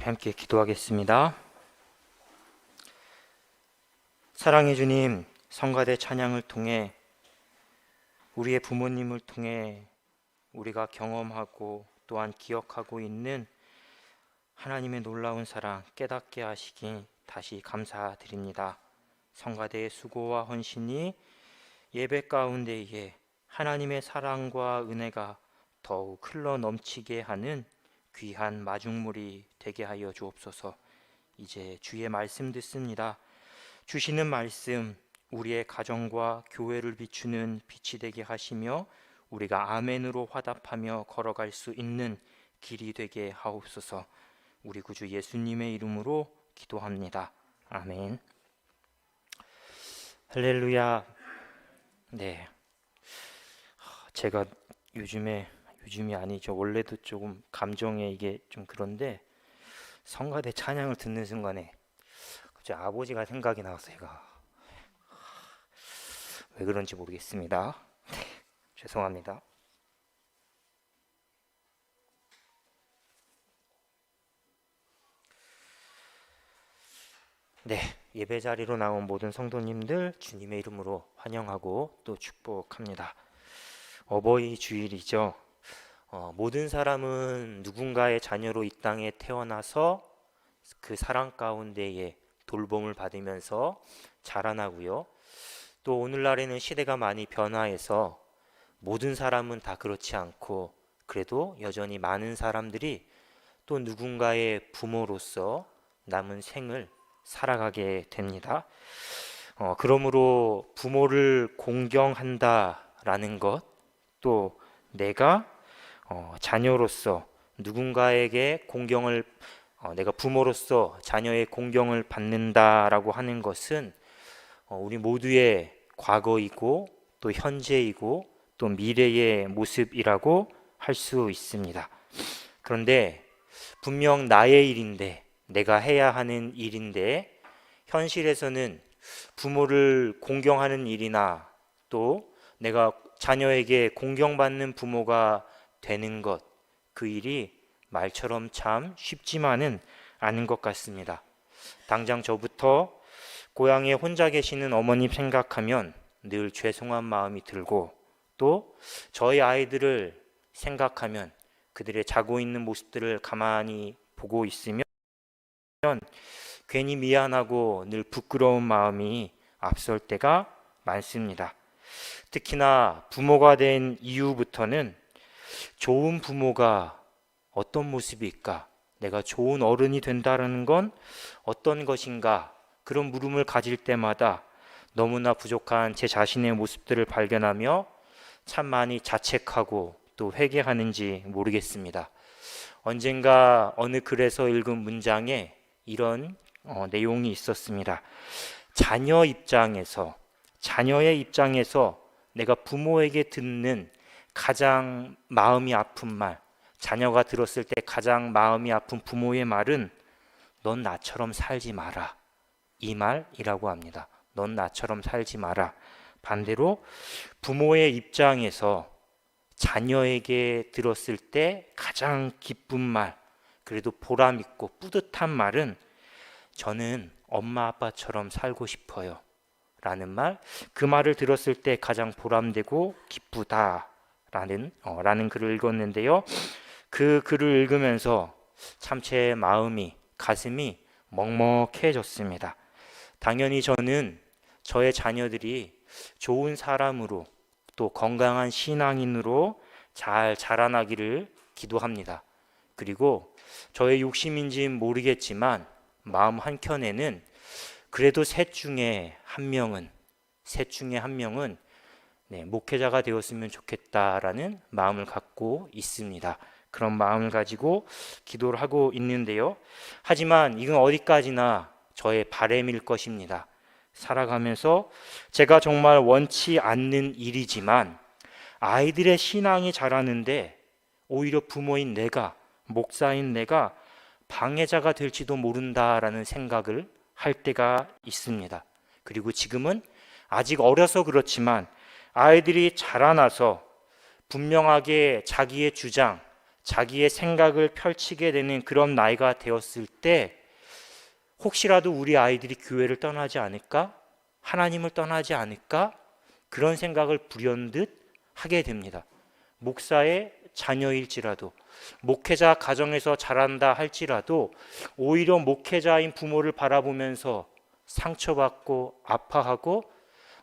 함께 기도하겠습니다. 사랑해 주님, 성가대 찬양을 통해 우리의 부모님을 통해 우리가 경험하고 또한 기억하고 있는 하나님의 놀라운 사랑 깨닫게 하시기 다시 감사드립니다. 성가대의 수고와 헌신이 예배 가운데에 하나님의 사랑과 은혜가 더욱 흘러 넘치게 하는 귀한 마중물이 되게 하여 주옵소서. 이제 주의 말씀 듣습니다. 주시는 말씀 우리의 가정과 교회를 비추는 빛이 되게 하시며 우리가 아멘으로 화답하며 걸어갈 수 있는 길이 되게 하옵소서. 우리 구주 예수님의 이름으로 기도합니다. 아멘. 할렐루야. 네, 제가 요즘이 아니죠. 원래도 조금 감정에 이게 좀 그런데 성가대 찬양을 듣는 순간에 갑자기 아버지가 생각이 나서 제가 왜 그런지 모르겠습니다. 네, 죄송합니다. 네, 예배 자리로 나온 모든 성도님들 주님의 이름으로 환영하고 또 축복합니다. 어버이 주일이죠. 모든 사람은 누군가의 자녀로 이 땅에 태어나서 그 사랑 가운데에 돌봄을 받으면서 자라나고요. 또 오늘날에는 시대가 많이 변화해서 모든 사람은 다 그렇지 않고 그래도 여전히 많은 사람들이 또 누군가의 부모로서 남은 생을 살아가게 됩니다. 그러므로 부모를 공경한다라는 것, 또 내가 자녀로서 누군가에게 내가 부모로서 자녀의 공경을 받는다라고 하는 것은 우리 모두의 과거이고 또 현재이고 또 미래의 모습이라고 할 수 있습니다. 그런데 분명 나의 일인데, 내가 해야 하는 일인데 현실에서는 부모를 공경하는 일이나 또 내가 자녀에게 공경받는 부모가 되는 것, 그 일이 말처럼 참 쉽지만은 않은 것 같습니다. 당장 저부터 고향에 혼자 계시는 어머님 생각하면 늘 죄송한 마음이 들고, 또 저희 아이들을 생각하면 그들의 자고 있는 모습들을 가만히 보고 있으면 괜히 미안하고 늘 부끄러운 마음이 앞설 때가 많습니다. 특히나 부모가 된 이후부터는 좋은 부모가 어떤 모습일까? 내가 좋은 어른이 된다는 건 어떤 것인가? 그런 물음을 가질 때마다 너무나 부족한 제 자신의 모습들을 발견하며 참 많이 자책하고 또 회개하는지 모르겠습니다. 언젠가 어느 글에서 읽은 문장에 이런 내용이 있었습니다. 자녀의 입장에서 내가 부모에게 듣는 가장 마음이 아픈 말, 자녀가 들었을 때 가장 마음이 아픈 부모의 말은 넌 나처럼 살지 마라, 이 말이라고 합니다. 넌 나처럼 살지 마라. 반대로 부모의 입장에서 자녀에게 들었을 때 가장 기쁜 말, 그래도 보람 있고 뿌듯한 말은 저는 엄마 아빠처럼 살고 싶어요 라는 말, 그 말을 들었을 때 가장 보람되고 기쁘다 라는 글을 읽었는데요. 그 글을 읽으면서 참 제 마음이, 가슴이 먹먹해졌습니다. 당연히 저는 저의 자녀들이 좋은 사람으로 또 건강한 신앙인으로 잘 자라나기를 기도합니다. 그리고 저의 욕심인지는 모르겠지만 마음 한켠에는 그래도 셋 중에 한 명은 목회자가 되었으면 좋겠다라는 마음을 갖고 있습니다. 그런 마음을 가지고 기도를 하고 있는데요. 하지만 이건 어디까지나 저의 바람일 것입니다. 살아가면서 제가 정말 원치 않는 일이지만 아이들의 신앙이 자라는데 오히려 부모인 내가, 목사인 내가 방해자가 될지도 모른다라는 생각을 할 때가 있습니다. 그리고 지금은 아직 어려서 그렇지만 아이들이 자라나서 분명하게 자기의 주장, 자기의 생각을 펼치게 되는 그런 나이가 되었을 때 혹시라도 우리 아이들이 교회를 떠나지 않을까? 하나님을 떠나지 않을까? 그런 생각을 불현듯 하게 됩니다. 목사의 자녀일지라도, 목회자 가정에서 자란다 할지라도 오히려 목회자인 부모를 바라보면서 상처받고 아파하고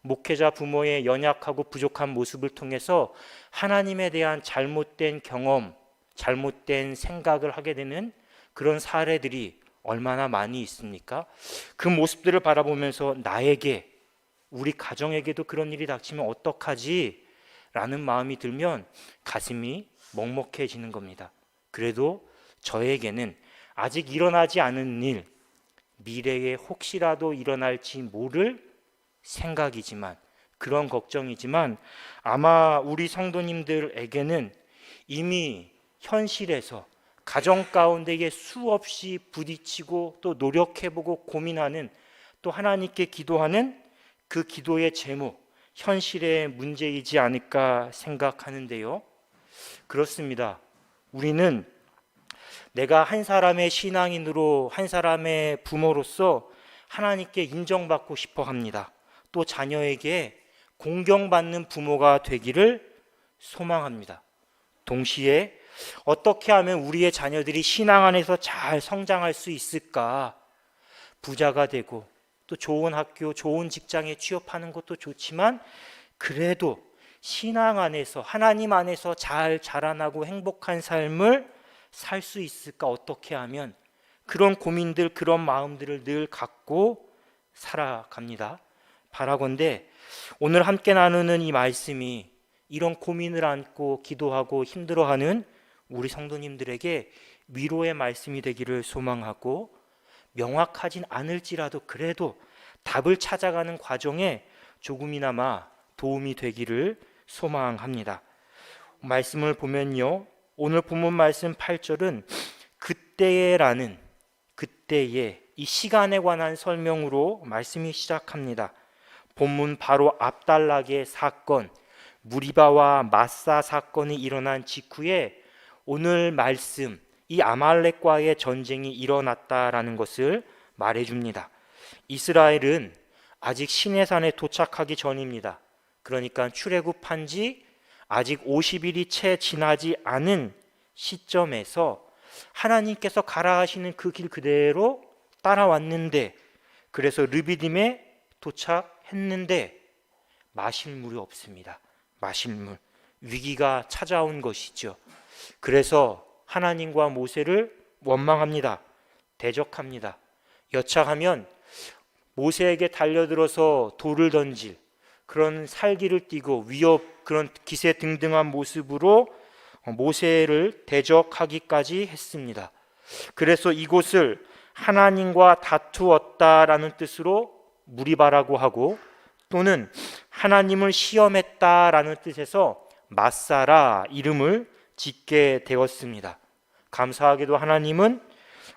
목회자 부모의 연약하고 부족한 모습을 통해서 하나님에 대한 잘못된 경험, 잘못된 생각을 하게 되는 그런 사례들이 얼마나 많이 있습니까? 그 모습들을 바라보면서 나에게, 우리 가정에게도 그런 일이 닥치면 어떡하지? 라는 마음이 들면 가슴이 먹먹해지는 겁니다. 그래도 저에게는 아직 일어나지 않은 일, 미래에 혹시라도 일어날지 모를 생각이지만, 그런 걱정이지만 아마 우리 성도님들에게는 이미 현실에서 가정 가운데에 수없이 부딪히고 또 노력해보고 고민하는, 또 하나님께 기도하는 그 기도의 제목, 현실의 문제이지 않을까 생각하는데요. 그렇습니다. 우리는 내가 한 사람의 신앙인으로, 한 사람의 부모로서 하나님께 인정받고 싶어 합니다. 또 자녀에게 공경받는 부모가 되기를 소망합니다. 동시에 어떻게 하면 우리의 자녀들이 신앙 안에서 잘 성장할 수 있을까? 부자가 되고 또 좋은 학교, 좋은 직장에 취업하는 것도 좋지만 그래도 신앙 안에서, 하나님 안에서 잘 자라나고 행복한 삶을 살 수 있을까? 어떻게 하면? 그런 고민들, 그런 마음들을 늘 갖고 살아갑니다. 바라건대 오늘 함께 나누는 이 말씀이 이런 고민을 안고 기도하고 힘들어하는 우리 성도님들에게 위로의 말씀이 되기를 소망하고, 명확하진 않을지라도 그래도 답을 찾아가는 과정에 조금이나마 도움이 되기를 소망합니다. 말씀을 보면요, 오늘 본문 말씀 8절은 그때에라는, 그때에, 이 시간에 관한 설명으로 말씀이 시작합니다. 본문 바로 앞단락의 사건, 무리바와 마사 사건이 일어난 직후에 오늘 말씀, 이 아말렉과의 전쟁이 일어났다라는 것을 말해줍니다. 이스라엘은 아직 시내산에 도착하기 전입니다. 그러니까 출애굽한 지 아직 50일이 채 지나지 않은 시점에서 하나님께서 가라 하시는 그 길 그대로 따라왔는데, 그래서 르비딤에 도착했는데 마실 물이 없습니다. 마실 물, 위기가 찾아온 것이죠. 그래서 하나님과 모세를 원망합니다. 대적합니다. 여차하면 모세에게 달려들어서 돌을 던질 그런 살기를 띠고 위협, 그런 기세등등한 모습으로 모세를 대적하기까지 했습니다. 그래서 이곳을 하나님과 다투었다라는 뜻으로 무리바라고 하고, 또는 하나님을 시험했다라는 뜻에서 마사라 이름을 짓게 되었습니다. 감사하게도 하나님은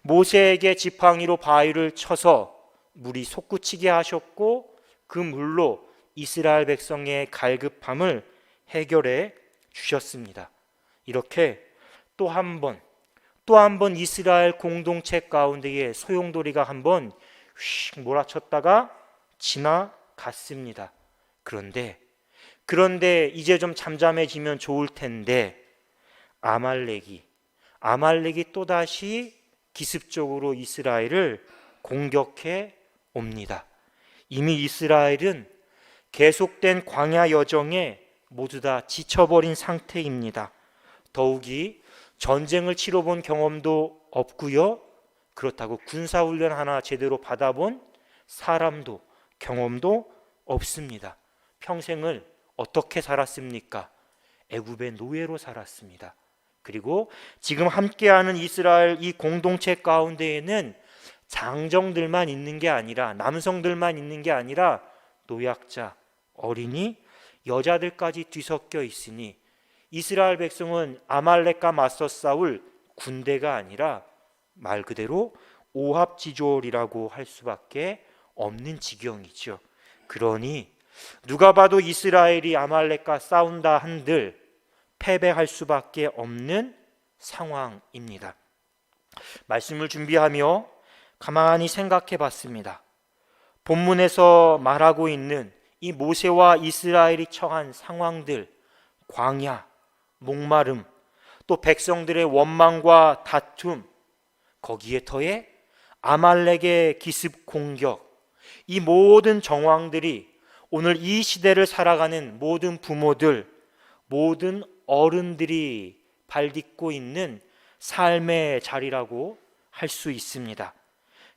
모세에게 지팡이로 바위를 쳐서 물이 솟구치게 하셨고, 그 물로 이스라엘 백성의 갈급함을 해결해 주셨습니다. 이렇게 또 한 번 이스라엘 공동체 가운데에 소용돌이가 한번 휙 몰아쳤다가 지나갔습니다. 그런데 이제 좀 잠잠해지면 좋을 텐데 아말렉이 또다시 기습적으로 이스라엘을 공격해 옵니다. 이미 이스라엘은 계속된 광야 여정에 모두 다 지쳐버린 상태입니다. 더욱이 전쟁을 치러본 경험도 없고요, 그렇다고 군사훈련 하나 제대로 받아본 사람도 경험도 없습니다. 평생을 어떻게 살았습니까? 애굽의 노예로 살았습니다. 그리고 지금 함께하는 이스라엘 이 공동체 가운데에는 장정들만 있는 게 아니라, 남성들만 있는 게 아니라 노약자, 어린이, 여자들까지 뒤섞여 있으니 이스라엘 백성은 아말렉과 맞서 싸울 군대가 아니라 말 그대로 오합지졸이라고 할 수밖에 없는 지경이죠. 그러니 누가 봐도 이스라엘이 아말렉과 싸운다 한들 패배할 수밖에 없는 상황입니다. 말씀을 준비하며 가만히 생각해 봤습니다. 본문에서 말하고 있는 이 모세와 이스라엘이 처한 상황들, 광야, 목마름, 또 백성들의 원망과 다툼, 거기에 더해 아말렉의 기습 공격, 이 모든 정황들이 오늘 이 시대를 살아가는 모든 부모들, 모든 어른들이 발딛고 있는 삶의 자리라고 할 수 있습니다.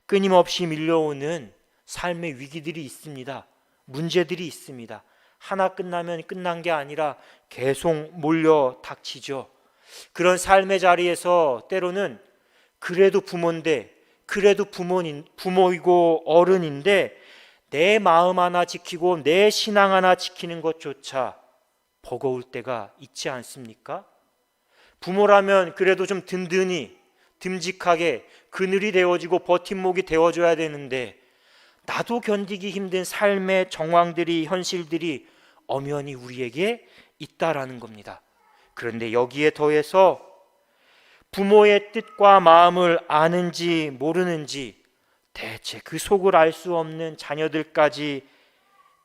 끊임없이 밀려오는 삶의 위기들이 있습니다. 문제들이 있습니다. 하나 끝나면 끝난 게 아니라 계속 몰려 닥치죠. 그런 삶의 자리에서 때로는 그래도 부모인데, 그래도 부모이고 어른인데 내 마음 하나 지키고 내 신앙 하나 지키는 것조차 버거울 때가 있지 않습니까? 부모라면 그래도 좀 든든히 듬직하게 그늘이 되어지고 버팀목이 되어줘야 되는데 나도 견디기 힘든 삶의 정황들이, 현실들이 엄연히 우리에게 있다라는 겁니다. 그런데 여기에 더해서 부모의 뜻과 마음을 아는지 모르는지 대체 그 속을 알 수 없는 자녀들까지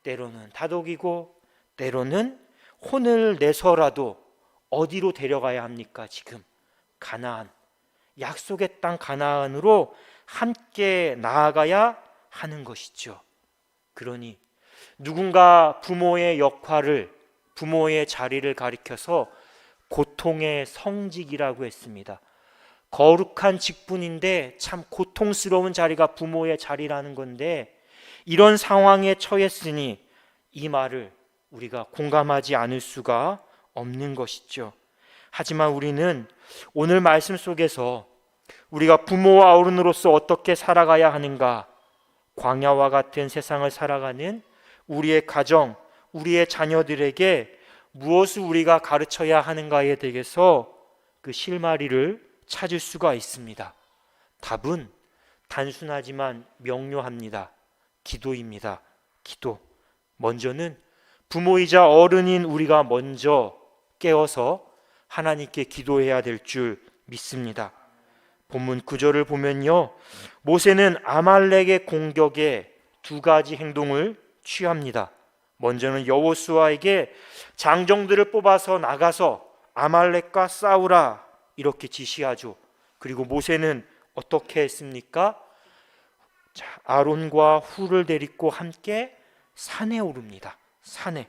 때로는 다독이고 때로는 혼을 내서라도 어디로 데려가야 합니까? 지금 가나안, 약속의 땅 가나안으로 함께 나아가야 하는 것이죠. 그러니 누군가 부모의 역할을, 부모의 자리를 가리켜서 고통의 성직이라고 했습니다. 거룩한 직분인데 참 고통스러운 자리가 부모의 자리라는 건데, 이런 상황에 처했으니 이 말을 우리가 공감하지 않을 수가 없는 것이죠. 하지만 우리는 오늘 말씀 속에서 우리가 부모와 어른으로서 어떻게 살아가야 하는가, 광야와 같은 세상을 살아가는 우리의 가정, 우리의 자녀들에게 무엇을 우리가 가르쳐야 하는가에 대해서 그 실마리를 찾을 수가 있습니다. 답은 단순하지만 명료합니다. 기도입니다. 기도. 먼저는 부모이자 어른인 우리가 먼저 깨어서 하나님께 기도해야 될 줄 믿습니다. 본문 9절을 보면요, 모세는 아말렉의 공격에 두 가지 행동을 취합니다. 먼저는 여호수아에게 장정들을 뽑아서 나가서 아말렉과 싸우라 이렇게 지시하죠. 그리고 모세는 어떻게 했습니까? 아론과 훌을 데리고 함께 산에 오릅니다. 산에.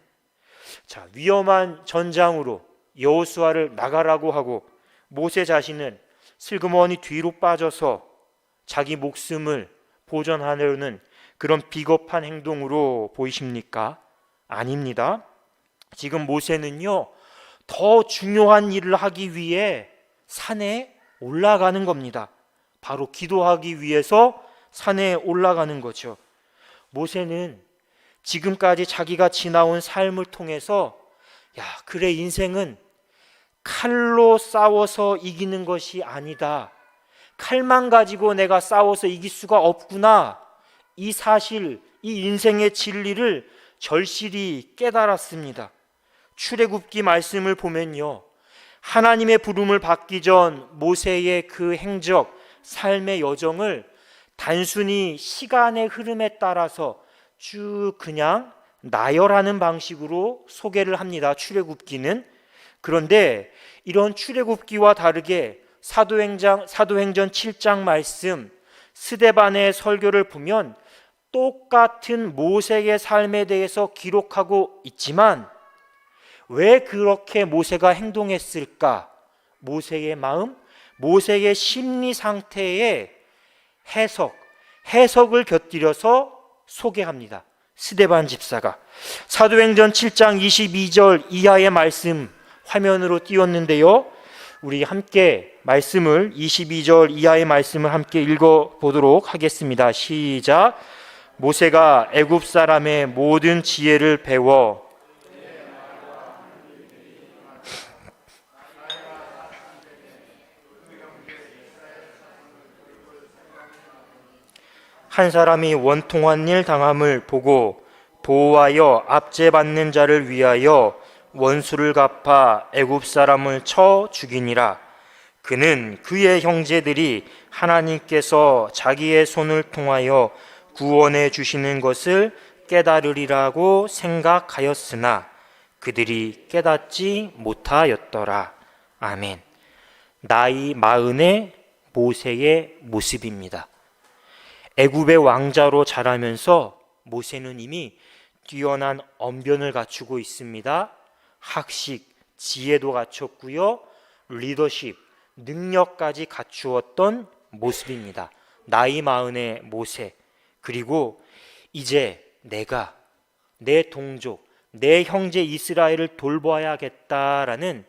위험한 전장으로 여호수아를 나가라고 하고 모세 자신은 슬그머니 뒤로 빠져서 자기 목숨을 보전하려는 그런 비겁한 행동으로 보이십니까? 아닙니다. 지금 모세는요, 더 중요한 일을 하기 위해 산에 올라가는 겁니다. 바로 기도하기 위해서 산에 올라가는 거죠. 모세는 지금까지 자기가 지나온 삶을 통해서 그래, 인생은 칼로 싸워서 이기는 것이 아니다. 칼만 가지고 내가 싸워서 이길 수가 없구나. 이 사실, 이 인생의 진리를 절실히 깨달았습니다. 출애굽기 말씀을 보면요, 하나님의 부름을 받기 전 모세의 그 행적, 삶의 여정을 단순히 시간의 흐름에 따라서 쭉 그냥 나열하는 방식으로 소개를 합니다. 출애굽기는. 그런데 이런 출애굽기와 다르게 사도행전 7장 말씀, 스데반의 설교를 보면 똑같은 모세의 삶에 대해서 기록하고 있지만 왜 그렇게 모세가 행동했을까? 모세의 마음, 모세의 심리 상태의 해석을 곁들여서 소개합니다. 스데반 집사가 사도행전 7장 22절 이하의 말씀 화면으로 띄웠는데요, 우리 함께 말씀을 22절 이하의 말씀을 함께 읽어보도록 하겠습니다. 시작. 모세가 애굽 사람의 모든 지혜를 배워 한 사람이 원통한 일 당함을 보고 보호하여 압제받는 자를 위하여 원수를 갚아 애굽 사람을 쳐 죽이니라. 그는 그의 형제들이 하나님께서 자기의 손을 통하여 구원해 주시는 것을 깨달으리라고 생각하였으나 그들이 깨닫지 못하였더라. 아멘. 나이 40의 모세의 모습입니다. 애굽의 왕자로 자라면서 모세는 이미 뛰어난 언변을 갖추고 있습니다. 학식, 지혜도 갖췄고요. 리더십, 능력까지 갖추었던 모습입니다. 나이 40의 모세. 그리고 이제 내가 내 동족, 내 형제 이스라엘을 돌봐야겠다라는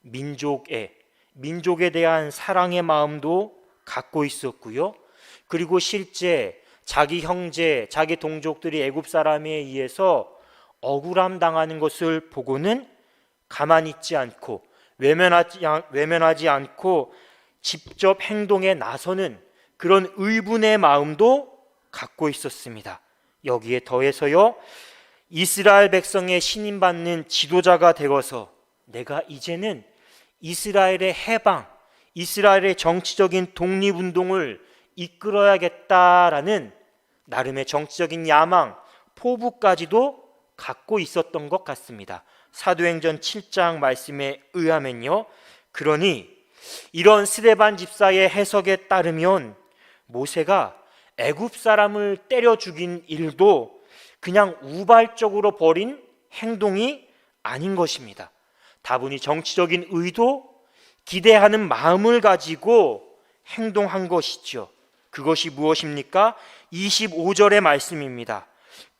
민족에 대한 사랑의 마음도 갖고 있었고요. 그리고 실제 자기 형제, 자기 동족들이 애굽 사람에 의해서 억울함 당하는 것을 보고는 가만히 있지 않고 외면하지 않고 직접 행동에 나서는 그런 의분의 마음도 갖고 있었습니다. 여기에 더해서요, 이스라엘 백성의 신임받는 지도자가 되어서 내가 이제는 이스라엘의 해방, 이스라엘의 정치적인 독립운동을 이끌어야겠다라는 나름의 정치적인 야망, 포부까지도 갖고 있었던 것 같습니다. 사도행전 7장 말씀에 의하면요, 그러니 이런 스데반 집사의 해석에 따르면 모세가 애굽 사람을 때려 죽인 일도 그냥 우발적으로 벌인 행동이 아닌 것입니다. 다분히 정치적인 의도, 기대하는 마음을 가지고 행동한 것이죠. 그것이 무엇입니까? 25절의 말씀입니다.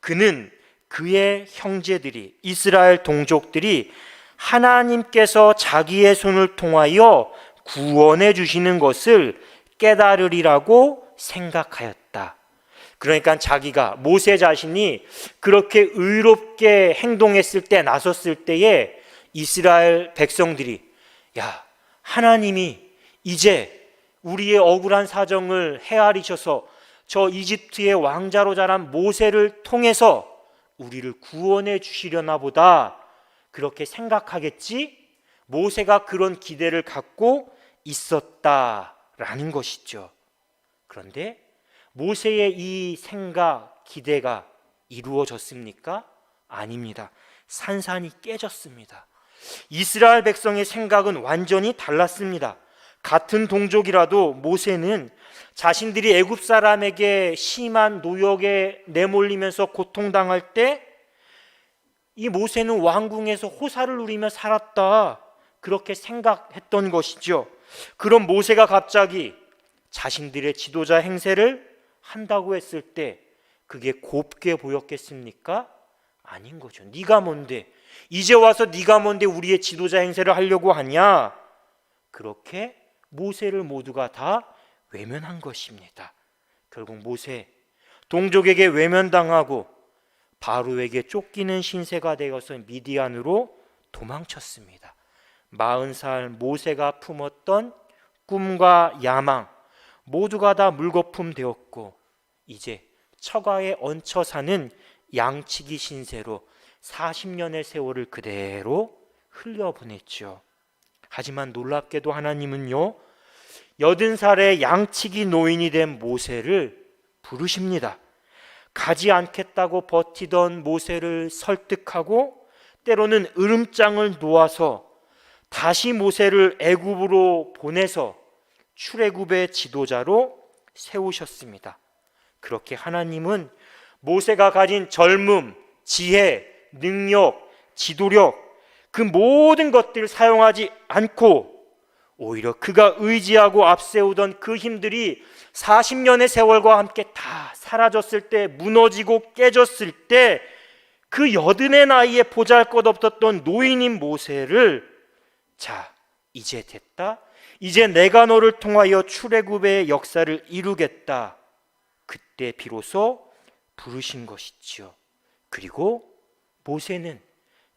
그는 그의 형제들이, 이스라엘 동족들이 하나님께서 자기의 손을 통하여 구원해 주시는 것을 깨달으리라고 생각하였다. 그러니까 자기가, 모세 자신이 그렇게 의롭게 행동했을 때, 나섰을 때에 이스라엘 백성들이, 야, 하나님이 이제 우리의 억울한 사정을 헤아리셔서 저 이집트의 왕자로 자란 모세를 통해서 우리를 구원해 주시려나 보다, 그렇게 생각하겠지? 모세가 그런 기대를 갖고 있었다라는 것이죠. 그런데 모세의 이 생각, 기대가 이루어졌습니까? 아닙니다. 산산이 깨졌습니다. 이스라엘 백성의 생각은 완전히 달랐습니다. 같은 동족이라도 모세는 자신들이 애굽 사람에게 심한 노역에 내몰리면서 고통당할 때 이 모세는 왕궁에서 호사를 누리며 살았다, 그렇게 생각했던 것이죠. 그런 모세가 갑자기 자신들의 지도자 행세를 한다고 했을 때 그게 곱게 보였겠습니까? 아닌 거죠. 네가 뭔데, 이제 와서 네가 뭔데 우리의 지도자 행세를 하려고 하냐? 그렇게 모세를 모두가 다 외면한 것입니다. 결국 모세, 동족에게 외면당하고 바로에게 쫓기는 신세가 되어서 미디안으로 도망쳤습니다. 40살 모세가 품었던 꿈과 야망 모두가 다 물거품 되었고, 이제 처가에 얹혀 사는 양치기 신세로 40년의 세월을 그대로 흘려보냈죠. 하지만 놀랍게도 하나님은요, 80살의 양치기 노인이 된 모세를 부르십니다. 가지 않겠다고 버티던 모세를 설득하고 때로는 으름장을 놓아서 다시 모세를 애굽으로 보내서 출애굽의 지도자로 세우셨습니다. 그렇게 하나님은 모세가 가진 젊음, 지혜, 능력, 지도력, 그 모든 것들을 사용하지 않고 오히려 그가 의지하고 앞세우던 그 힘들이 40년의 세월과 함께 다 사라졌을 때, 무너지고 깨졌을 때, 그 80의 나이에 보잘것없었던 노인인 모세를, 자, 이제 됐다, 이제 내가 너를 통하여 출애굽의 역사를 이루겠다, 그때 비로소 부르신 것이지요. 그리고 모세는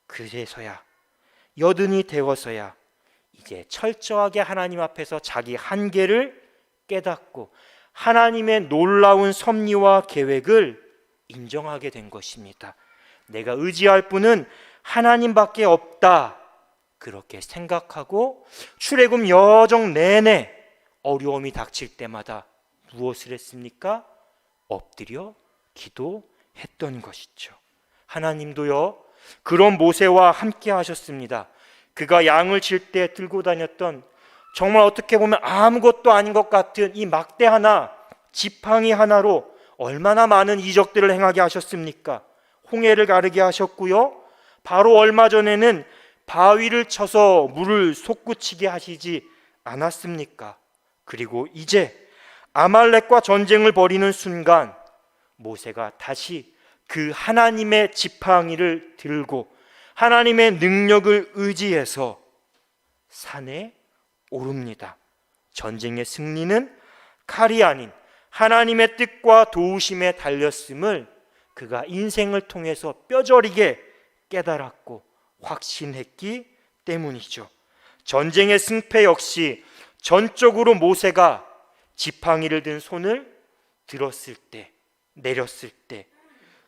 그제서야, 80이 되어서야 이제 철저하게 하나님 앞에서 자기 한계를 깨닫고 하나님의 놀라운 섭리와 계획을 인정하게 된 것입니다. 내가 의지할 분은 하나님밖에 없다. 그렇게 생각하고 출애굽 여정 내내 어려움이 닥칠 때마다 무엇을 했습니까? 엎드려 기도했던 것이죠. 하나님도요, 그런 모세와 함께 하셨습니다. 그가 양을 칠 때 들고 다녔던 정말 어떻게 보면 아무것도 아닌 것 같은 이 막대 하나, 지팡이 하나로 얼마나 많은 이적들을 행하게 하셨습니까? 홍해를 가르게 하셨고요, 바로 얼마 전에는 바위를 쳐서 물을 솟구치게 하시지 않았습니까? 그리고 이제 아말렉과 전쟁을 벌이는 순간 모세가 다시 그 하나님의 지팡이를 들고 하나님의 능력을 의지해서 산에 오릅니다. 전쟁의 승리는 칼이 아닌 하나님의 뜻과 도우심에 달렸음을 그가 인생을 통해서 뼈저리게 깨달았고 확신했기 때문이죠. 전쟁의 승패 역시 전적으로 모세가 지팡이를 든 손을 들었을 때, 내렸을 때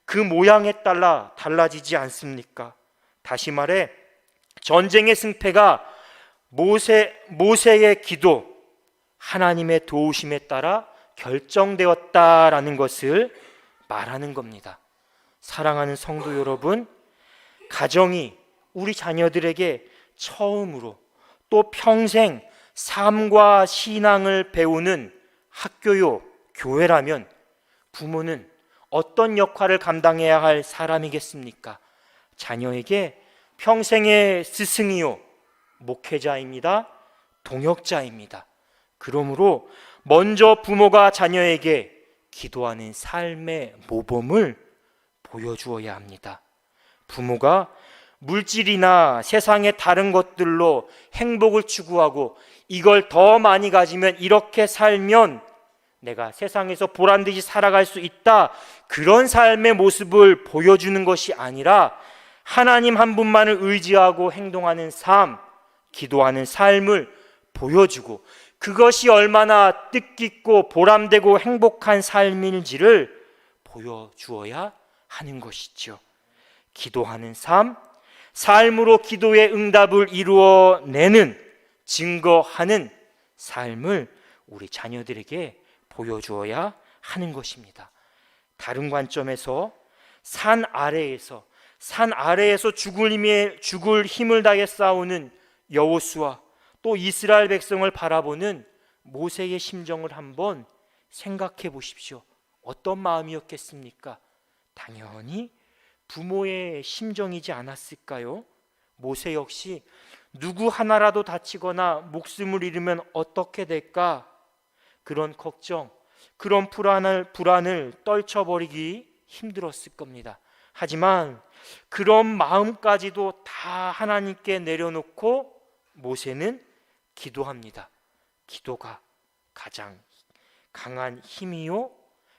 그 모양에 따라 달라지지 않습니까? 다시 말해 전쟁의 승패가 모세의 기도, 하나님의 도우심에 따라 결정되었다라는 것을 말하는 겁니다. 사랑하는 성도 여러분, 가정이 우리 자녀들에게 처음으로 또 평생 삶과 신앙을 배우는 학교요, 교회라면 부모는 어떤 역할을 감당해야 할 사람이겠습니까? 자녀에게 평생의 스승이요, 목회자입니다. 동역자입니다. 그러므로 먼저 부모가 자녀에게 기도하는 삶의 모범을 보여주어야 합니다. 부모가 물질이나 세상의 다른 것들로 행복을 추구하고 이걸 더 많이 가지면 이렇게 살면 내가 세상에서 보란듯이 살아갈 수 있다, 그런 삶의 모습을 보여주는 것이 아니라 하나님 한 분만을 의지하고 행동하는 삶, 기도하는 삶을 보여주고 그것이 얼마나 뜻깊고 보람되고 행복한 삶인지를 보여주어야 하는 것이죠. 기도하는 삶, 삶으로 기도의 응답을 이루어내는, 증거하는 삶을 우리 자녀들에게 보여주어야 하는 것입니다. 다른 관점에서 산 아래에서 죽을 힘을 다해 싸우는 여호수아, 또 이스라엘 백성을 바라보는 모세의 심정을 한번 생각해 보십시오. 어떤 마음이었겠습니까? 당연히 부모의 심정이지 않았을까요? 모세 역시 누구 하나라도 다치거나 목숨을 잃으면 어떻게 될까? 그런 걱정, 그런 불안을 떨쳐버리기 힘들었을 겁니다. 하지만 그런 마음까지도 다 하나님께 내려놓고 모세는 기도합니다. 기도가 가장 강한 힘이요,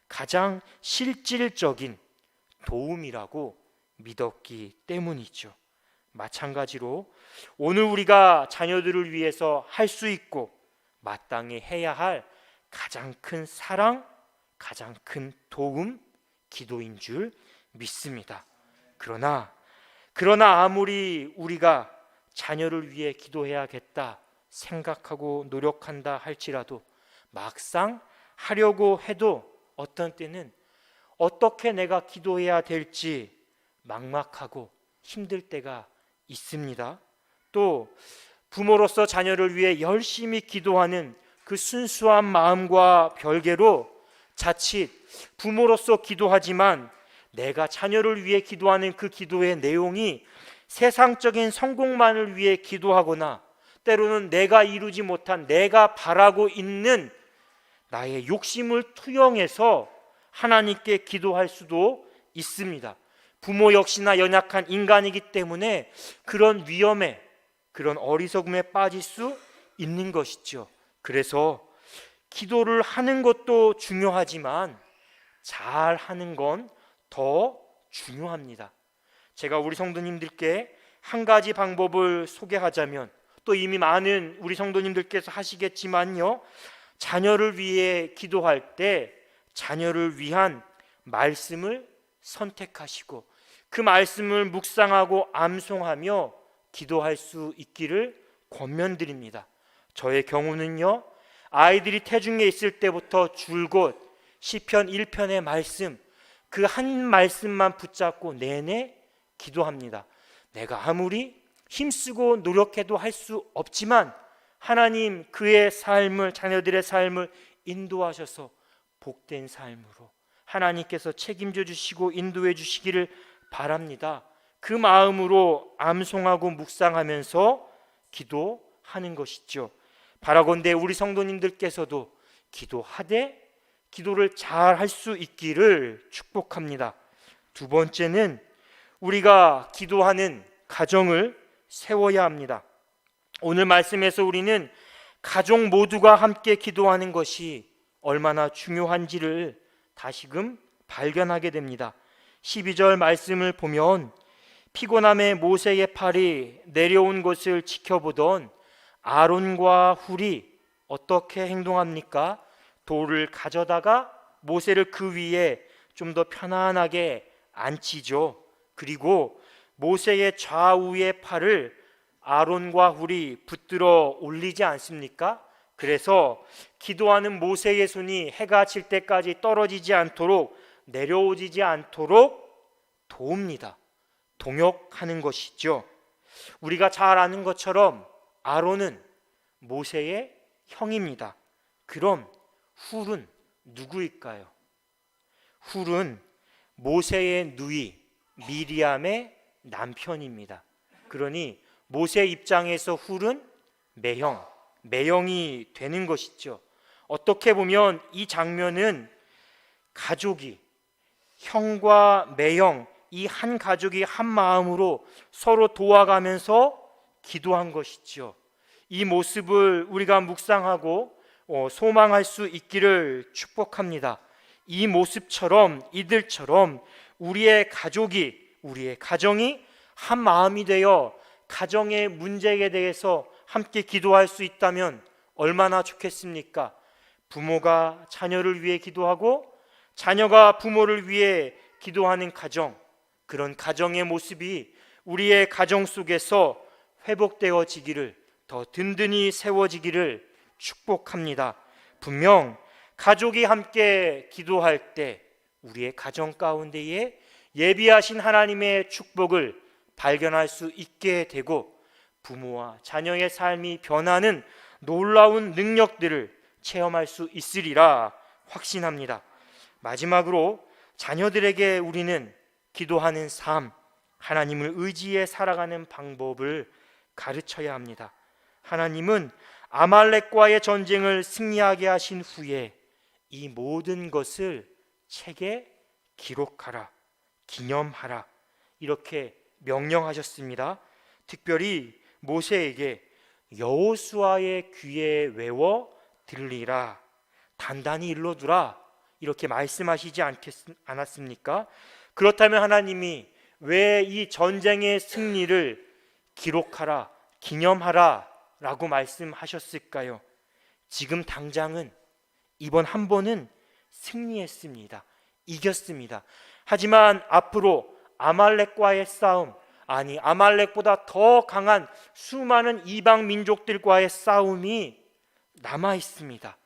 가장 실질적인 도움이라고 믿었기 때문이죠. 마찬가지로 오늘 우리가 자녀들을 위해서 할 수 있고 마땅히 해야 할 가장 큰 사랑, 가장 큰 도움, 기도인 줄 믿습니다. 그러나 아무리 우리가 자녀를 위해 기도해야겠다 생각하고 노력한다 할지라도 막상 하려고 해도 어떤 때는 어떻게 내가 기도해야 될지 막막하고 힘들 때가 있습니다. 또 부모로서 자녀를 위해 열심히 기도하는 그 순수한 마음과 별개로 자칫 부모로서 기도하지만 내가 자녀를 위해 기도하는 그 기도의 내용이 세상적인 성공만을 위해 기도하거나 때로는 내가 이루지 못한, 내가 바라고 있는 나의 욕심을 투영해서 하나님께 기도할 수도 있습니다. 부모 역시나 연약한 인간이기 때문에 그런 위험에, 그런 어리석음에 빠질 수 있는 것이죠. 그래서 기도를 하는 것도 중요하지만 잘 하는 건 더 중요합니다. 제가 우리 성도님들께 한 가지 방법을 소개하자면, 또 이미 많은 우리 성도님들께서 하시겠지만요, 자녀를 위해 기도할 때 자녀를 위한 말씀을 선택하시고 그 말씀을 묵상하고 암송하며 기도할 수 있기를 권면드립니다. 저의 경우는요, 아이들이 태중에 있을 때부터 줄곧 시편 1편의 말씀, 그 한 말씀만 붙잡고 내내 기도합니다. 내가 아무리 힘쓰고 노력해도 할 수 없지만 하나님 그의 삶을, 자녀들의 삶을 인도하셔서 복된 삶으로 하나님께서 책임져 주시고 인도해 주시기를 바랍니다. 그 마음으로 암송하고 묵상하면서 기도하는 것이죠. 바라건대 우리 성도님들께서도 기도하되 기도를 잘 할 수 있기를 축복합니다. 두 번째는 우리가 기도하는 가정을 세워야 합니다. 오늘 말씀에서 우리는 가족 모두가 함께 기도하는 것이 얼마나 중요한지를 다시금 발견하게 됩니다. 12절 말씀을 보면 피곤함에 모세의 팔이 내려온 것을 지켜보던 아론과 훌이 어떻게 행동합니까? 돌을 가져다가 모세를 그 위에 좀 더 편안하게 앉히죠. 그리고 모세의 좌우의 팔을 아론과 훌이 붙들어 올리지 않습니까? 그래서 기도하는 모세의 손이 해가 질 때까지 떨어지지 않도록, 내려오지 않도록 도웁니다. 동역하는 것이죠. 우리가 잘 아는 것처럼 아론은 모세의 형입니다. 그럼 훌은 누구일까요? 훌은 모세의 누이 미리암의 남편입니다. 그러니 모세 입장에서 훌은 매형이 되는 것이죠. 어떻게 보면 이 장면은 가족이, 형과 매형, 이 한 가족이 한 마음으로 서로 도와가면서 기도한 것이죠. 이 모습을 우리가 묵상하고 소망할 수 있기를 축복합니다. 이 모습처럼, 이들처럼 우리의 가정이 한 마음이 되어 가정의 문제에 대해서 함께 기도할 수 있다면 얼마나 좋겠습니까? 부모가 자녀를 위해 기도하고 자녀가 부모를 위해 기도하는 가정, 그런 가정의 모습이 우리의 가정 속에서 회복되어지기를, 더 든든히 세워지기를 축복합니다. 분명 가족이 함께 기도할 때 우리의 가정 가운데에 예비하신 하나님의 축복을 발견할 수 있게 되고 부모와 자녀의 삶이 변하는 놀라운 능력들을 체험할 수 있으리라 확신합니다. 마지막으로 자녀들에게 우리는 기도하는 삶, 하나님을 의지해 살아가는 방법을 가르쳐야 합니다. 하나님은 아말렉과의 전쟁을 승리하게 하신 후에 이 모든 것을 책에 기록하라, 기념하라, 이렇게 명령하셨습니다. 특별히 모세에게 여호수아의 귀에 외워 들리라, 단단히 일러두라, 이렇게 말씀하시지 않았습니까? 그렇다면 하나님이 왜 이 전쟁의 승리를 기록하라, 기념하라 라고 말씀하셨을까요? 지금 당장은, 이번 한 번은 승리했습니다. 이겼습니다. 하지만 앞으로 아말렉과의 싸움, 아니 아말렉보다 더 강한 수많은 이방 민족들과의 싸움이 남아 있습니다.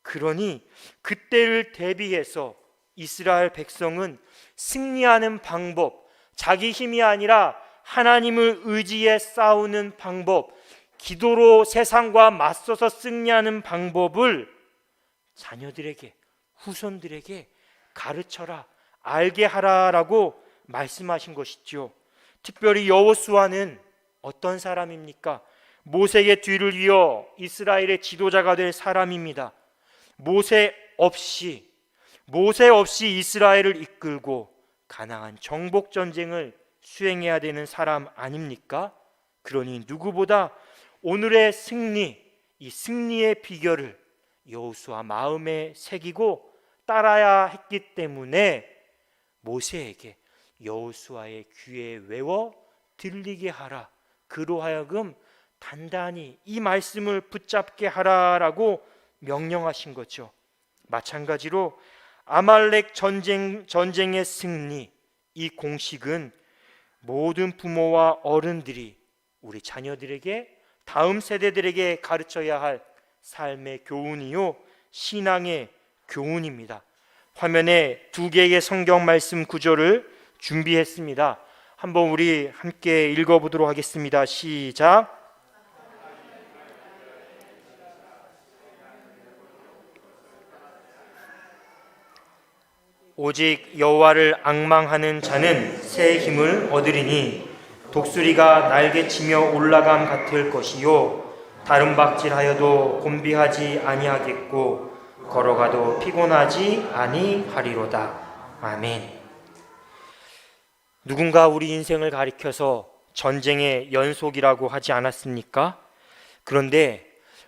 그러니 그때를 대비해서 이스라엘 백성은 승리하는 방법, 자기 힘이 아니라 하나님을 의지해 싸우는 방법, 기도로 세상과 맞서서 승리하는 방법을 자녀들에게, 후손들에게 가르쳐라, 알게 하라라고 말씀하신 것이죠. 특별히 여호수아는 어떤 사람입니까? 모세의 뒤를 이어 이스라엘의 지도자가 될 사람입니다. 모세 없이 이스라엘을 이끌고 가나안 정복 전쟁을 수행해야 되는 사람 아닙니까? 그러니 누구보다 오늘의 승리, 이 승리의 비결을 여호수아 마음에 새기고 따라야 했기 때문에 모세에게 여호수아의 귀에 외워 들리게 하라, 그로 하여금 단단히 이 말씀을 붙잡게 하라라고 명령하신 거죠. 마찬가지로 아말렉 전쟁의 승리, 이 공식은 모든 부모와 어른들이 우리 자녀들에게, 다음 세대들에게 가르쳐야 할 삶의 교훈이요, 신앙의 교훈입니다. 화면에 두 개의 성경 말씀 구절을 준비했습니다. 한번 우리 함께 읽어보도록 하겠습니다. 시작. 오직 여호와를 앙망하는 자는 새 힘을 얻으리니 독수리가 날개치며 올라감 같을 것이요 다른 박질하여도 곤비하지 아니하겠고 걸어가도 피곤하지 아니하리로다. 아멘. 누군가 우리 인생을 가리켜서 전쟁의 연속이라고 하지 않았습니까? 그런데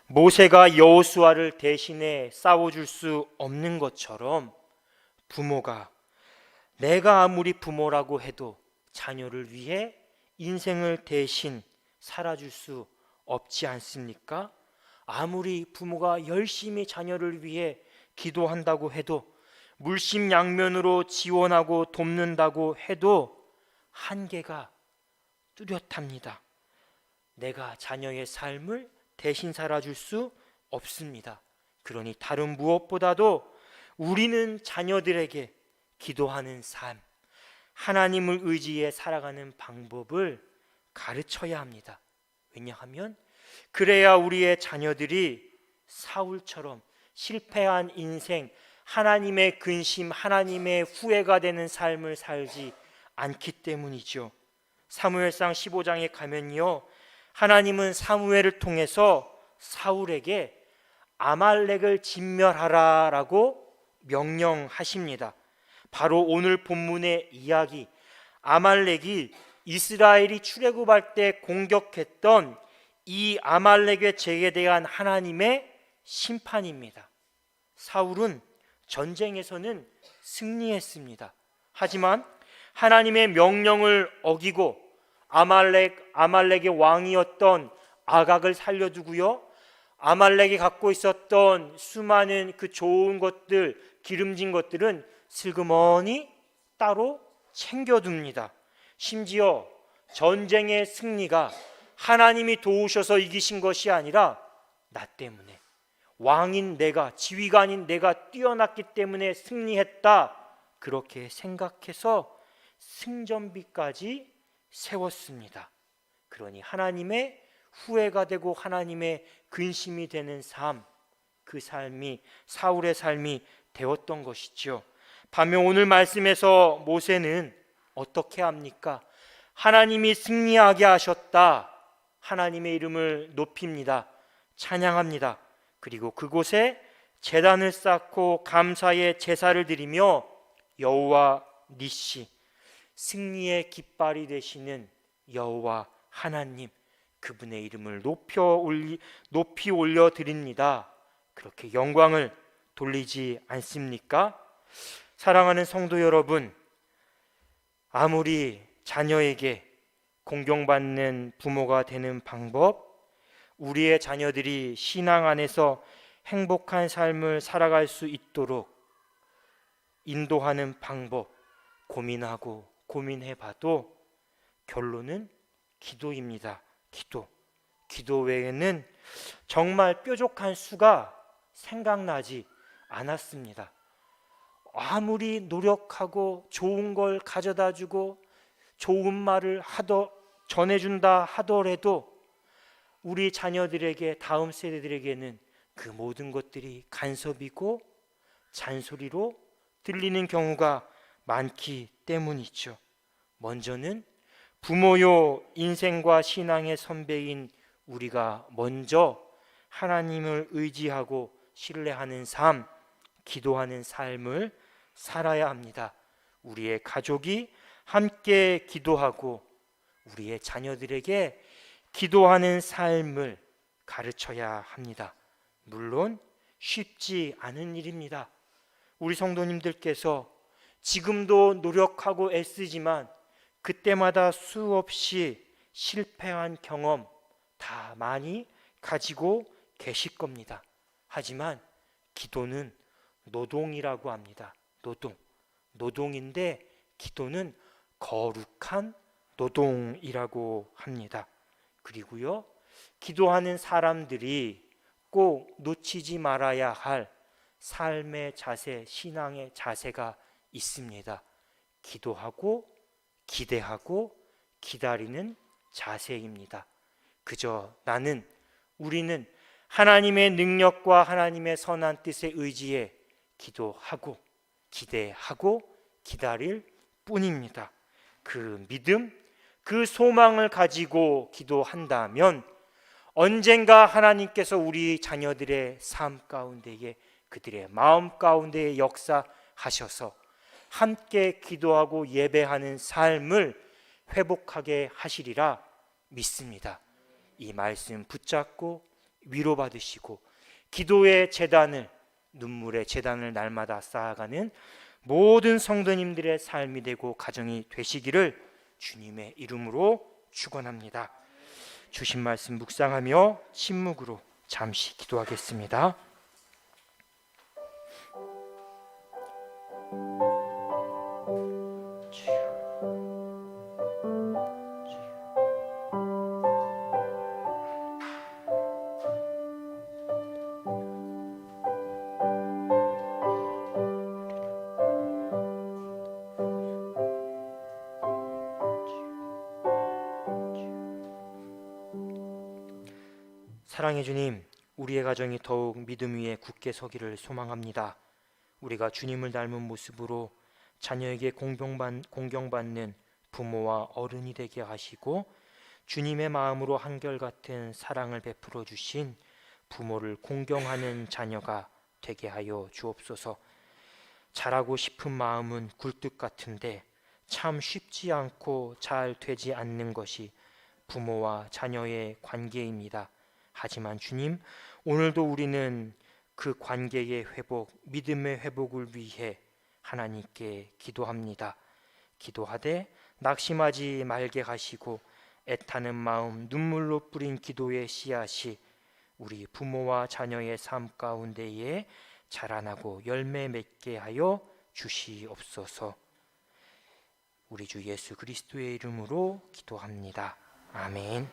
모세가 여호수아를 대신해 싸워줄 수 없는 것처럼 부모가, 내가 아무리 부모라고 해도 자녀를 위해 인생을 대신 살아줄 수 없지 않습니까? 아무리 부모가 열심히 자녀를 위해 기도한다고 해도, 물심양면으로 지원하고 돕는다고 해도 한계가 뚜렷합니다. 내가 자녀의 삶을 대신 살아줄 수 없습니다. 그러니 다른 무엇보다도 우리는 자녀들에게 기도하는 삶, 하나님을 의지해 살아가는 방법을 가르쳐야 합니다. 왜냐하면 그래야 우리의 자녀들이 사울처럼 실패한 인생, 하나님의 근심, 하나님의 후회가 되는 삶을 살지 않기 때문이죠. 사무엘상 15장에 가면요, 하나님은 사무엘을 통해서 사울에게 아말렉을 진멸하라 라고 명령하십니다. 바로 오늘 본문의 이야기, 아말렉이 이스라엘이 출애굽할 때 공격했던 이 아말렉의 죄에 대한 하나님의 심판입니다. 사울은 전쟁에서는 승리했습니다. 하지만 하나님의 명령을 어기고 아말렉의 왕이었던 아각을 살려두고요, 아말렉이 갖고 있었던 수많은 그 좋은 것들, 기름진 것들은 슬그머니 따로 챙겨둡니다. 심지어 전쟁의 승리가 하나님이 도우셔서 이기신 것이 아니라 나 때문에, 왕인 내가, 지휘관인 내가 뛰어났기 때문에 승리했다, 그렇게 생각해서 승전비까지 세웠습니다. 그러니 하나님의 후회가 되고 하나님의 근심이 되는 삶, 그 삶이 사울의 삶이 되었던 것이죠. 반면 오늘 말씀에서 모세는 어떻게 합니까? 하나님이 승리하게 하셨다, 하나님의 이름을 높입니다. 찬양합니다. 그리고 그곳에 제단을 쌓고 감사의 제사를 드리며 여호와 니시, 승리의 깃발이 되시는 여호와 하나님, 그분의 이름을 높이 올려 드립니다. 그렇게 영광을 돌리지 않습니까? 사랑하는 성도 여러분, 아무리 자녀에게 공경받는 부모가 되는 방법, 우리의 자녀들이 신앙 안에서 행복한 삶을 살아갈 수 있도록 인도하는 방법 고민하고 고민해봐도 결론은 기도입니다. 기도 외에는 정말 뾰족한 수가 생각나지 않았습니다. 아무리 노력하고 좋은 걸 가져다 주고 좋은 말을 전해준다 하더라도 우리 자녀들에게, 다음 세대들에게는 그 모든 것들이 간섭이고 잔소리로 들리는 경우가 많기 때문이죠. 먼저는 부모요 인생과 신앙의 선배인 우리가 먼저 하나님을 의지하고 신뢰하는 삶, 기도하는 삶을 살아야 합니다. 우리의 가족이 함께 기도하고 우리의 자녀들에게 기도하는 삶을 가르쳐야 합니다. 물론 쉽지 않은 일입니다. 우리 성도님들께서 지금도 노력하고 애쓰지만 그때마다 수없이 실패한 경험 다 많이 가지고 계실 겁니다. 하지만 기도는 노동이라고 합니다. 노동인데 기도는 거룩한 노동이라고 합니다. 그리고요, 기도하는 사람들이 꼭 놓치지 말아야 할 삶의 자세, 신앙의 자세가 있습니다. 기도하고 기대하고 기다리는 자세입니다. 그저 우리는 하나님의 능력과 하나님의 선한 뜻에 의지해 기도하고 기대하고 기다릴 뿐입니다. 그 믿음, 그 소망을 가지고 기도한다면 언젠가 하나님께서 우리 자녀들의 삶 가운데에, 그들의 마음 가운데에 역사하셔서 함께 기도하고 예배하는 삶을 회복하게 하시리라 믿습니다. 이 말씀 붙잡고 위로받으시고 기도의 제단을, 눈물의 제단을 날마다 쌓아가는 모든 성도님들의 삶이 되고 가정이 되시기를 주님의 이름으로 축원합니다. 주신 말씀 묵상하며 침묵으로 잠시 기도하겠습니다. 사랑의 주님, 우리의 가정이 더욱 믿음 위에 굳게 서기를 소망합니다. 우리가 주님을 닮은 모습으로 자녀에게 공경받는 부모와 어른이 되게 하시고 주님의 마음으로 한결같은 사랑을 베풀어 주신 부모를 공경하는 자녀가 되게 하여 주옵소서. 잘하고 싶은 마음은 굴뚝 같은데 참 쉽지 않고 잘 되지 않는 것이 부모와 자녀의 관계입니다. 하지만 주님, 오늘도 우리는 그 관계의 회복, 믿음의 회복을 위해 하나님께 기도합니다. 기도하되 낙심하지 말게 하시고 애타는 마음, 눈물로 뿌린 기도의 씨앗이 우리 부모와 자녀의 삶 가운데에 자라나고 열매 맺게 하여 주시옵소서. 우리 주 예수 그리스도의 이름으로 기도합니다. 아멘.